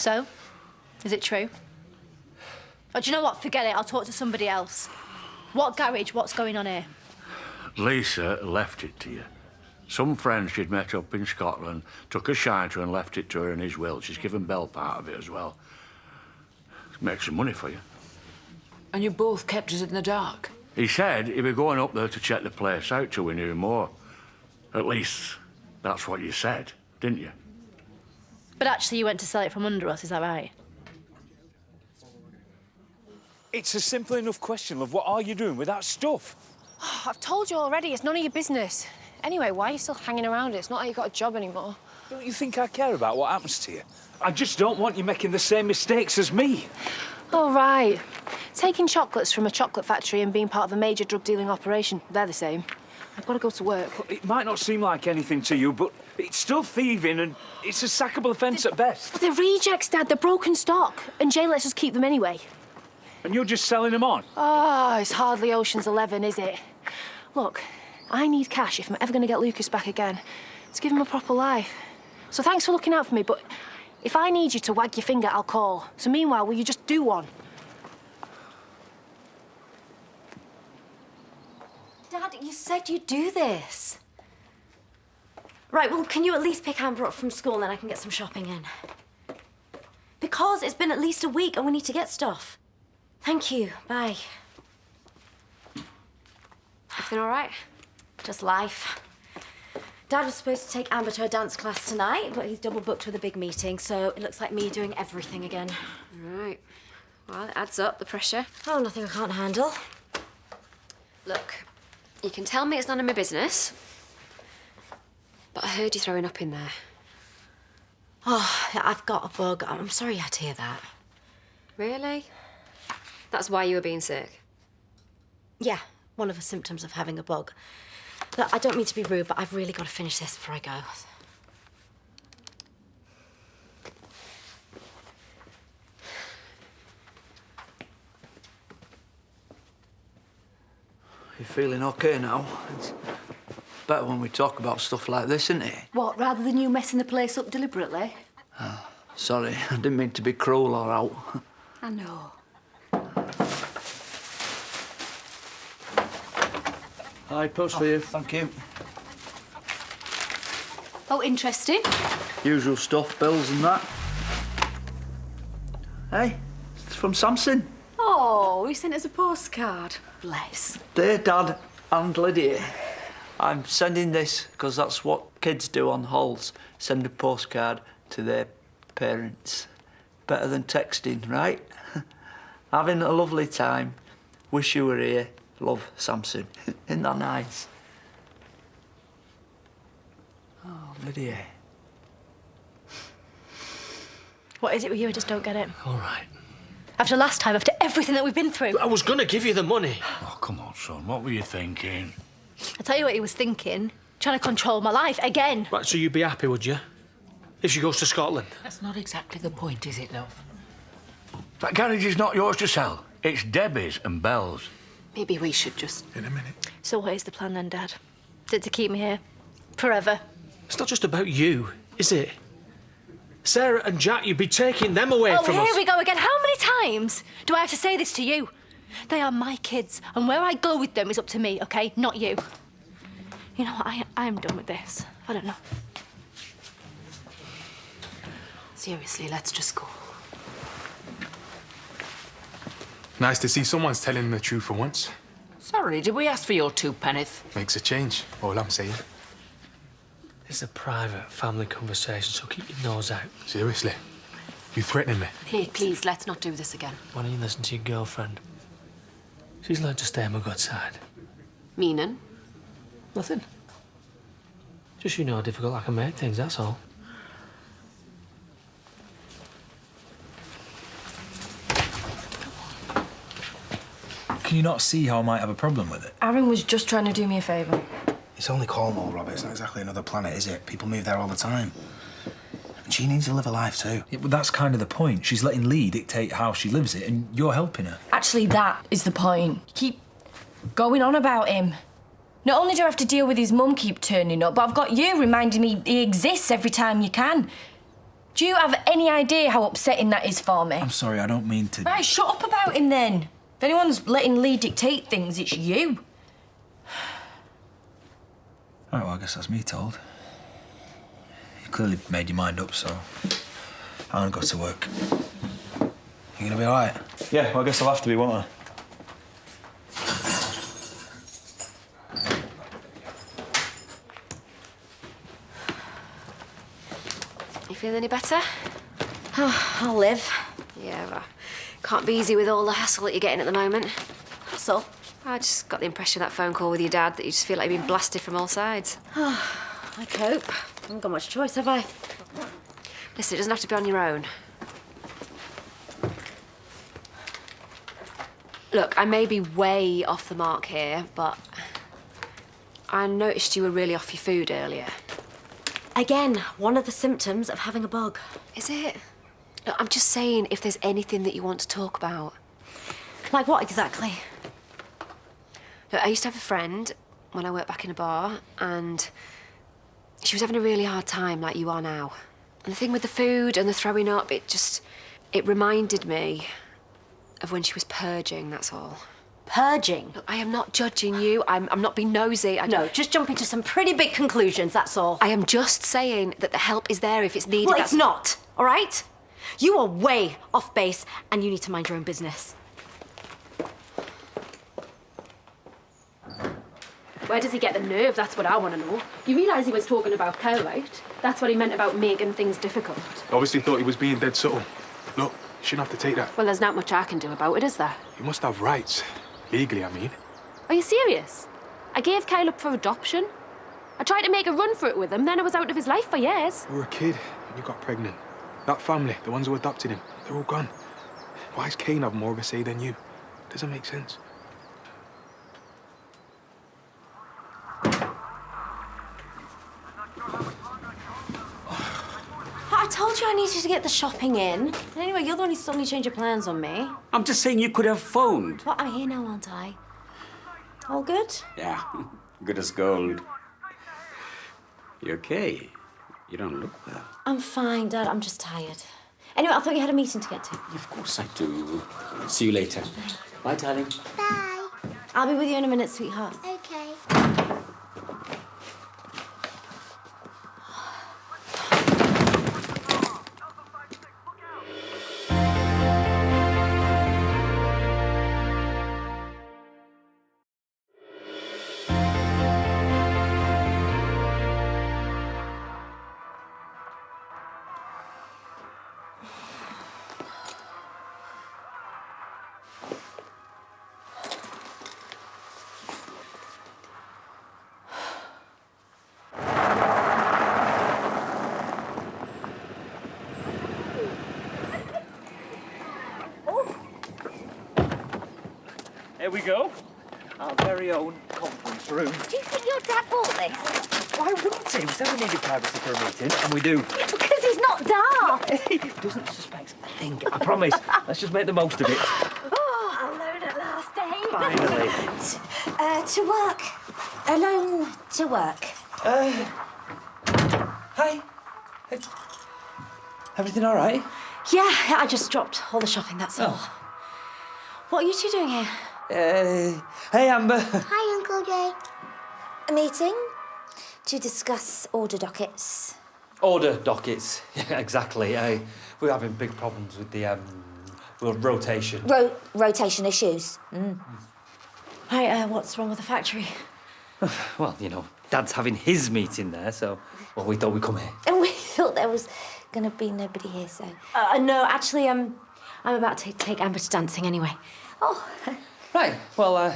So? Is it true? Oh, do you know what? Forget it. I'll talk to somebody else. What garage? What's going on here? Lisa left it to you. Some friend she'd met up in Scotland took a shine to her and left it to her in his will. She's given Belle part of it as well. Make some money for you. And you both kept us in the dark? He said he'd be going up there to check the place out till we knew more. At least, that's what you said, didn't you? But actually you went to sell it from under us, is that right? It's a simple enough question, love. What are you doing with that stuff? Oh, I've told you already, it's none of your business. Anyway, why are you still hanging around? It's not like you've got a job anymore. Don't you think I care about what happens to you? I just don't want you making the same mistakes as me. Oh, right. Taking chocolates from a chocolate factory and being part of a major drug dealing operation, they're the same. I've got to go to work. It might not seem like anything to you, but it's still thieving and it's a sackable offence at best. But they're rejects, Dad. They're broken stock. And Jay lets us keep them anyway. And you're just selling them on? Oh, it's hardly Ocean's 11, is it? Look, I need cash if I'm ever going to get Lucas back again. To give him a proper life. So thanks for looking out for me, but if I need you to wag your finger, I'll call. So meanwhile, will you just do one? Dad, you said you'd do this. Right, well, can you at least pick Amber up from school and then I can get some shopping in? Because it's been at least a week and we need to get stuff. Thank you. Bye. Everything all right? Just life. Dad was supposed to take Amber to a dance class tonight, but he's double booked with a big meeting, so it looks like me doing everything again. Right. Well, it adds up, the pressure. Oh, nothing I can't handle. Look, you can tell me it's none of my business, but I heard you throwing up in there. Oh, I've got a bug. I'm sorry you had to hear that. Really? That's why you were being sick? Yeah, one of the symptoms of having a bug. Look, I don't mean to be rude, but I've really got to finish this before I go. You're feeling okay now? It's better when we talk about stuff like this, isn't it? What, rather than you messing the place up deliberately? Sorry, I didn't mean to be cruel or out. I know. Hi, post for you. Thank you. Oh, interesting. Usual stuff, bills and that. Hey, it's from Samson. Oh, he sent us a postcard. Bless. Dear Dad and Lydia, I'm sending this because that's what kids do on halls. Send a postcard to their parents. Better than texting, right? Having a lovely time. Wish you were here. Love, Samson. Isn't that nice? Oh, Lydia. What is it with you? I just don't get it. All right. After last time, after everything that we've been through. I was gonna give you the money. Oh, come on, son. What were you thinking? I tell you what he was thinking. Trying to control my life again. Right, so you'd be happy, would you? If she goes to Scotland? That's not exactly the point, is it, love? That garage is not yours to sell. It's Debbie's and Belle's. Maybe we should just... In a minute. So what is the plan then, Dad? Is it to keep me here? Forever? It's not just about you, is it? Sarah and Jack, you'd be taking them away from us. Oh, here we go again. How many times do I have to say this to you? They are my kids, and where I go with them is up to me, OK? Not you. You know what? I'm done with this. I don't know. Seriously, let's just go. Nice to see someone's telling the truth for once. Sorry, did we ask for your two penneth? Makes a change, all I'm saying. It's a private family conversation, so keep your nose out. Seriously? You threatening me? Hey, please, let's not do this again. Why don't you listen to your girlfriend? She's learned to stay on my good side. Meaning? Nothing. Just you know how difficult I can make things, that's all. Can you not see how I might have a problem with it? Aaron was just trying to do me a favour. It's only Cornwall, Robert. It's not exactly another planet, is it? People move there all the time. And she needs to live a life too. Yeah, but that's kind of the point. She's letting Lee dictate how she lives it, and you're helping her. Actually, that is the point. You keep going on about him. Not only do I have to deal with his mum keep turning up, but I've got you reminding me he exists every time you can. Do you have any idea how upsetting that is for me? I'm sorry, I don't mean to... Right, shut up about him then. If anyone's letting Lee dictate things, it's you. All right, well, I guess that's me told. You clearly made your mind up, so I'm gonna go to work. You gonna be all right? Yeah, well, I guess I'll have to be, won't I? You feeling any better? Oh, I'll live. Yeah, well, can't be easy with all the hassle that you're getting at the moment. Hassle? I just got the impression that phone call with your dad that you just feel like you've been blasted from all sides. I cope. I haven't got much choice, have I? Listen, it doesn't have to be on your own. Look, I may be way off the mark here, but I noticed you were really off your food earlier. Again, one of the symptoms of having a bug. Is it? Look, I'm just saying if there's anything that you want to talk about. Like what exactly? Look, I used to have a friend when I worked back in a bar, and she was having a really hard time like you are now. And the thing with the food and the throwing up, it reminded me of when she was purging, that's all. Purging? Look, I am not judging you. I'm not being nosy. No, just jumping to some pretty big conclusions, that's all. I am just saying that the help is there if it's needed. Well, it's not, all right? You are way off base, and you need to mind your own business. Where does he get the nerve? That's what I want to know. You realise he was talking about Kyle, right? That's what he meant about making things difficult. Obviously thought he was being dead subtle. Look, you shouldn't have to take that. Well, there's not much I can do about it, is there? You must have rights. Legally, I mean. Are you serious? I gave Kyle up for adoption. I tried to make a run for it with him, then I was out of his life for years. You were a kid and you got pregnant. That family, the ones who adopted him, they're all gone. Why is Kane have more of a say than you? Doesn't make sense. I told you I needed to get the shopping in. Anyway, you're the one who suddenly changed your plans on me. I'm just saying you could have phoned. Well, I'm here now, aren't I? All good? Yeah, good as gold. You okay? You don't look well. I'm fine, Dad. I'm just tired. Anyway, I thought you had a meeting to get to. Of course I do. See you later. Bye, darling. Bye. I'll be with you in a minute, sweetheart. Okay. Here we go. Our very own conference room. Do you think your dad bought this? Why wouldn't he? We said we needed privacy for a meeting, and we do. Because he's not dark. He doesn't suspect a thing, I promise. Let's just make the most of it. Oh, alone at last, eh? Finally. To work. Alone to work. Hi. Everything all right? Yeah, I just dropped all the shopping, that's all. What are you two doing here? Hey, Amber. Hi, Uncle Jay. A meeting to discuss order dockets. Order dockets. Yeah, exactly. We're having big problems with the rotation. Rotation issues. Right, what's wrong with the factory? Well, you know, Dad's having his meeting there, so well, we thought we'd come here. And we thought there was going to be nobody here, so... No, actually, I'm about to take Amber to dancing anyway. Oh. Right, well,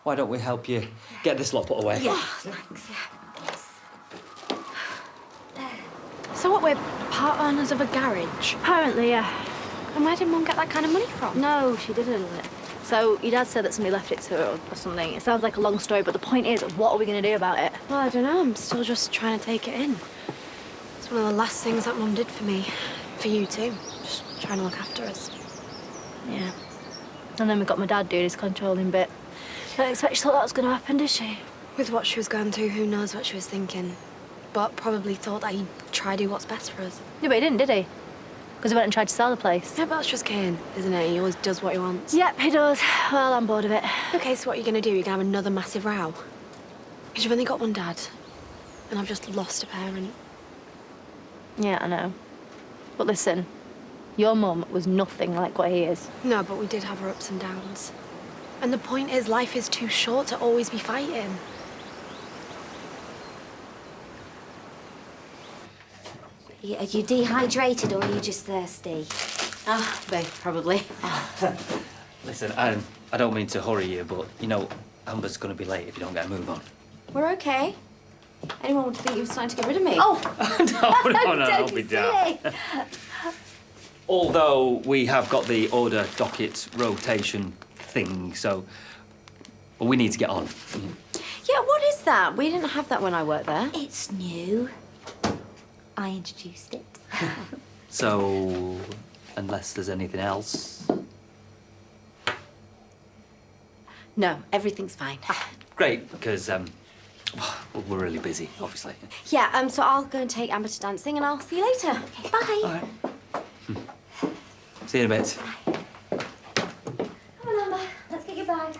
why don't we help you get this lot put away? Yeah, thanks, yeah. So what, we're part owners of a garage? Apparently, yeah. And where did Mum get that kind of money from? No, she didn't. So your dad said that somebody left it to her or something. It sounds like a long story, but the point is, what are we going to do about it? Well, I don't know. I'm still just trying to take it in. It's one of the last things that Mum did for me. For you too. Just trying to look after us. Yeah. And then we got my dad doing his controlling bit. Don't expect she thought that was going to happen, did she? With what she was going through, who knows what she was thinking. But probably thought that he'd try to do what's best for us. Yeah, but he didn't, did he? Because he went and tried to sell the place. Yeah, but that's just Kane, isn't it? He always does what he wants. Yep, he does. Well, I'm bored of it. OK, so what are you going to do? You're going to have another massive row? Because you've only got one dad, and I've just lost a parent. Yeah, I know. But listen, your mum was nothing like what he is. No, but we did have our ups and downs. And the point is, life is too short to always be fighting. Are you dehydrated or are you just thirsty? Ah, both, probably. Listen, I don't mean to hurry you, but, you know, Amber's going to be late if you don't get a move on. We're okay. Anyone would think you were trying to get rid of me? Oh! no, don't be daft. Although we have got the order docket rotation thing, so well, we need to get on. Yeah, what is that? We didn't have that when I worked there. It's new. I introduced it. So, unless there's anything else... No, everything's fine. Great, because we're really busy, obviously. Yeah, so I'll go and take Amber to dancing and I'll see you later. Okay, bye. All right. See you in a bit. Come on, Amber. Let's get your bag.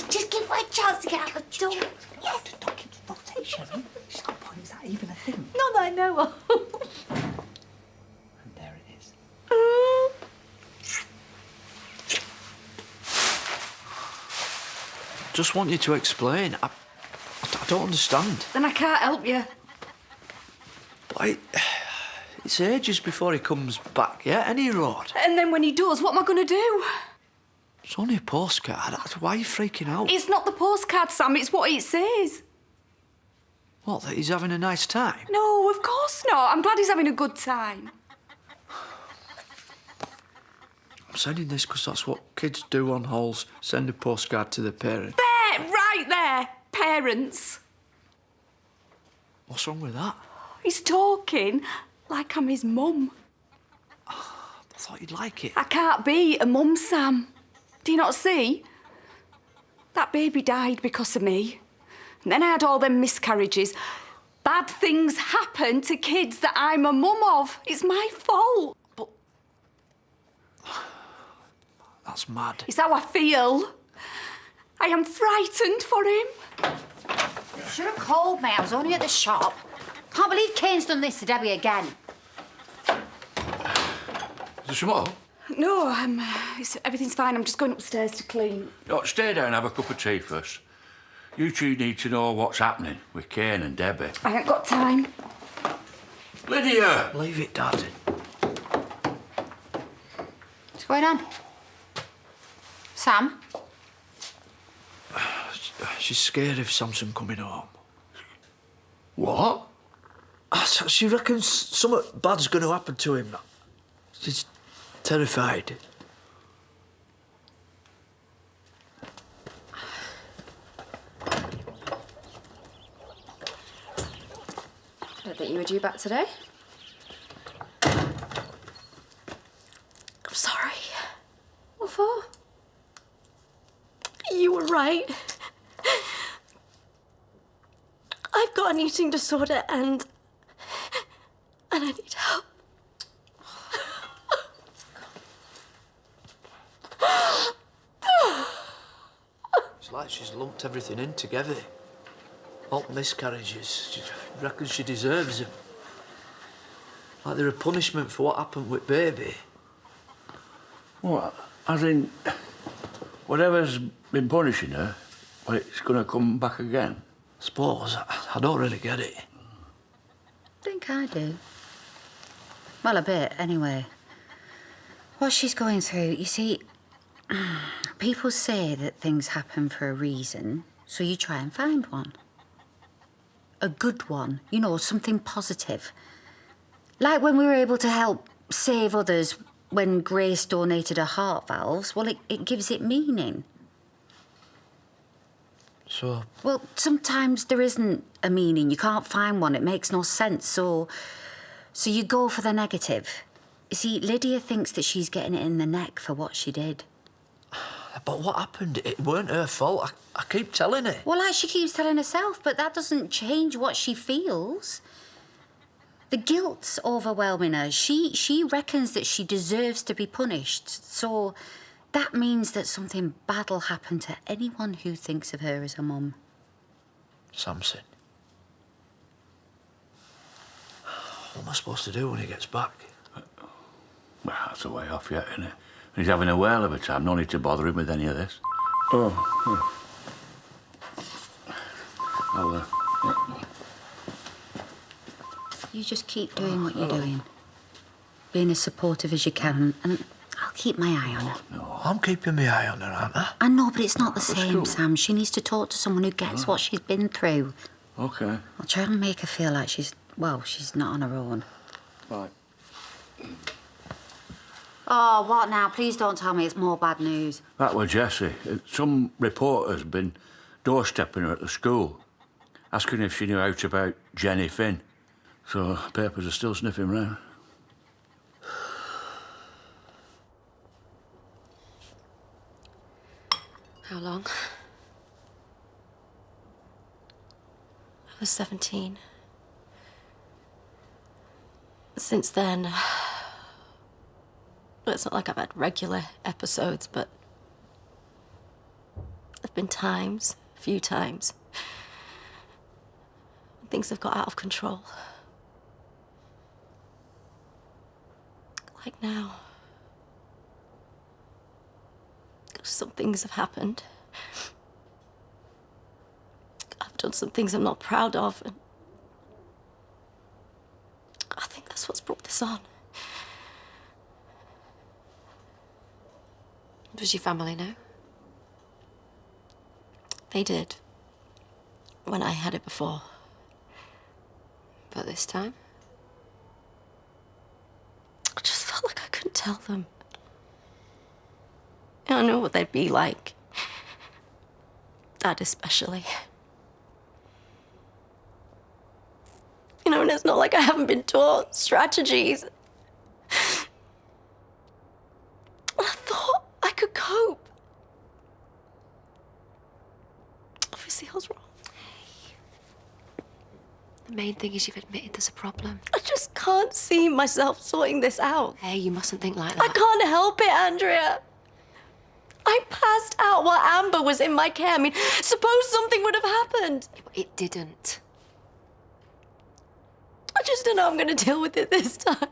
Just give her a chance to get out the door. Yes. Docket rotation. She's got a point. Is that even a thing? Not that I know of. And there it is. Just want you to explain. I don't understand. Then I can't help you. But it's ages before he comes back, yeah? Any road. And then when he does, what am I going to do? It's only a postcard. Why are you freaking out? It's not the postcard, Sam. It's what it says. What, that he's having a nice time? No, of course not. I'm glad he's having a good time. I'm sending this because that's what kids do on holes. Send a postcard to their parents. There, right there. Parents. What's wrong with that? He's talking like I'm his mum. I thought you'd like it. I can't be a mum, Sam. Do you not see? That baby died because of me. And then I had all them miscarriages. Bad things happen to kids that I'm a mum of. It's my fault. But... That's mad. It's how I feel. I am frightened for him. You should have called me. I was only at the shop. Can't believe Kane's done this to Debbie again. Is there some more? No, everything's fine. I'm just going upstairs to clean. No, stay down and have a cup of tea first. You two need to know what's happening with Kane and Debbie. I ain't got time. Lydia! Leave it, Dad. What's going on? Sam? She's scared of Samson coming home. What? She reckons something bad's going to happen to him. She's terrified. I don't think you were due back today. I'm sorry. What for? You were right. I've got an eating disorder and I need help. It's like she's lumped everything in together. All miscarriages. She reckons she deserves them. Like they're a punishment for what happened with baby. What? As in, whatever's been punishing her, well, it's going to come back again? Suppose. I don't really get it. I think I do. Well, a bit, anyway. What she's going through, you see, people say that things happen for a reason, so you try and find one. A good one, you know, something positive. Like when we were able to help save others when Grace donated her heart valves, well, it gives it meaning. So? Well, sometimes there isn't a meaning. You can't find one. It makes no sense. So you go for the negative. You see, Lydia thinks that she's getting it in the neck for what she did. But what happened? It weren't her fault. I keep telling her. Well, like she keeps telling herself, but that doesn't change what she feels. The guilt's overwhelming her. She reckons that she deserves to be punished. So that means that something bad'll happen to anyone who thinks of her as a mum. Samson. What am I supposed to do when he gets back? Well, that's a way off yet, isn't it? He's having a whale of a time. No need to bother him with any of this. Oh. I'll, You just keep doing what you're doing. Being as supportive as you can, and I'll keep my eye on her. No, I'm keeping my eye on her, aren't I? I know, but it's not the same, Sam. She needs to talk to someone who gets what she's been through. Okay. I'll try and make her feel like she's not on her own. Right. Oh, what now? Please don't tell me it's more bad news. That was Jessie. Some reporter's been doorstepping her at the school, asking if she knew out about Jenny Finn. So papers are still sniffing round. How long? I was 17. Since then, well, it's not like I've had regular episodes, but there've been times, a few times, when things have got out of control. Like now. Some things have happened. I've done some things I'm not proud of, and I think that's what's brought this on. Does your family know? They did. When I had it before. But this time? I just felt like I couldn't tell them. I know what they'd be like. Dad especially. You know, and it's not like I haven't been taught strategies. I thought I could cope. Obviously, I was wrong. The main thing is you've admitted there's a problem. I just can't see myself sorting this out. Hey, you mustn't think like that. I can't help it, Andrea. I passed out while Amber was in my care. I mean, suppose something would have happened. It didn't. I just don't know how I'm going to deal with it this time.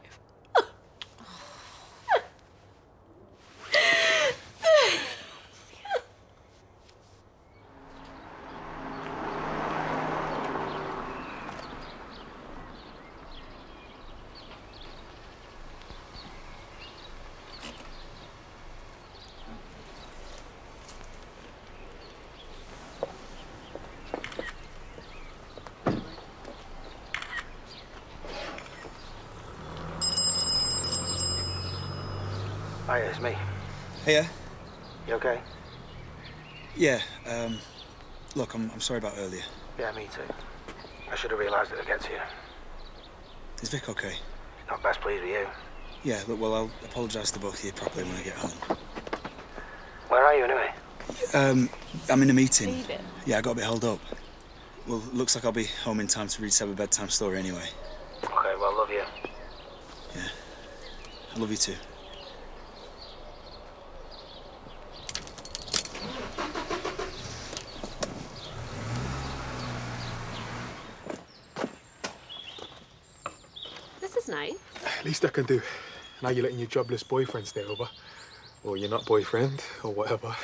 Hi, it's me. Hiya. You okay? Yeah, look, I'm sorry about earlier. Yeah, me too. I should have realised it would get to you. Is Vic okay? Not best pleased with you. Yeah, look, well, I'll apologise to both of you properly when I get home. Where are you, anyway? I'm in a meeting. Leaving? Yeah, I got a bit held up. Well, looks like I'll be home in time to read Seb a bedtime story anyway. Okay, well, love you. Yeah. I love you too. This is nice. Least I can do. Now you're letting your jobless boyfriend stay over. Or you're not boyfriend, or whatever.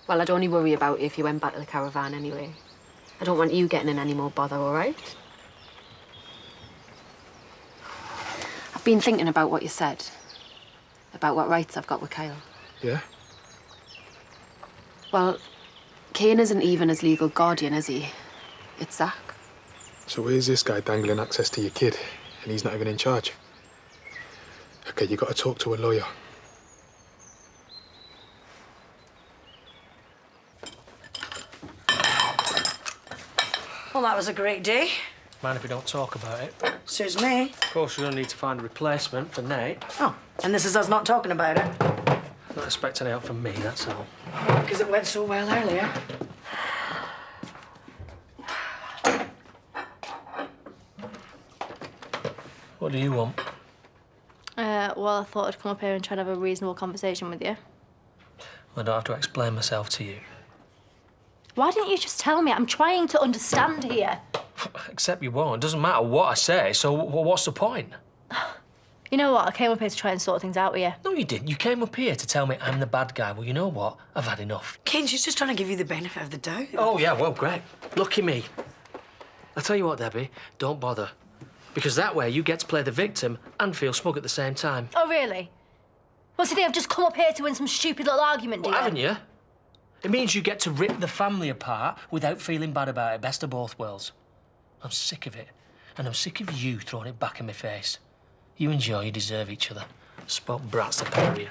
Well, I'd only worry about you if you went back to the caravan anyway. I don't want you getting in any more bother, all right? I've been thinking about what you said. About what rights I've got with Kyle. Yeah? Well, Kane isn't even his legal guardian, is he? It's Zach. So where's this guy dangling access to your kid, and he's not even in charge? Okay, you got to talk to a lawyer. Well, that was a great day. Mind if we don't talk about it? Suits me. Of course, we're going to need to find a replacement for Nate. Oh, and this is us not talking about it. Not expecting help from me, that's all. Because it went so well earlier. What do you want? Well, I thought I'd come up here and try to have a reasonable conversation with you. I don't have to explain myself to you. Why didn't you just tell me? I'm trying to understand here. Except you won't. It doesn't matter what I say, so what's the point? You know what? I came up here to try and sort things out with you. No, you didn't. You came up here to tell me I'm the bad guy. Well, you know what? I've had enough. Kane, she's just trying to give you the benefit of the doubt. Oh, yeah, well, great. Lucky me. I'll tell you what, Debbie, don't bother. Because that way you get to play the victim and feel smug at the same time. Oh, really? What's the thing? I've just come up here to win some stupid little argument, do you? Haven't you? It means you get to rip the family apart without feeling bad about it. Best of both worlds. I'm sick of it. And I'm sick of you throwing it back in my face. You and Joe, you deserve each other. Spoke brats, the pair of you.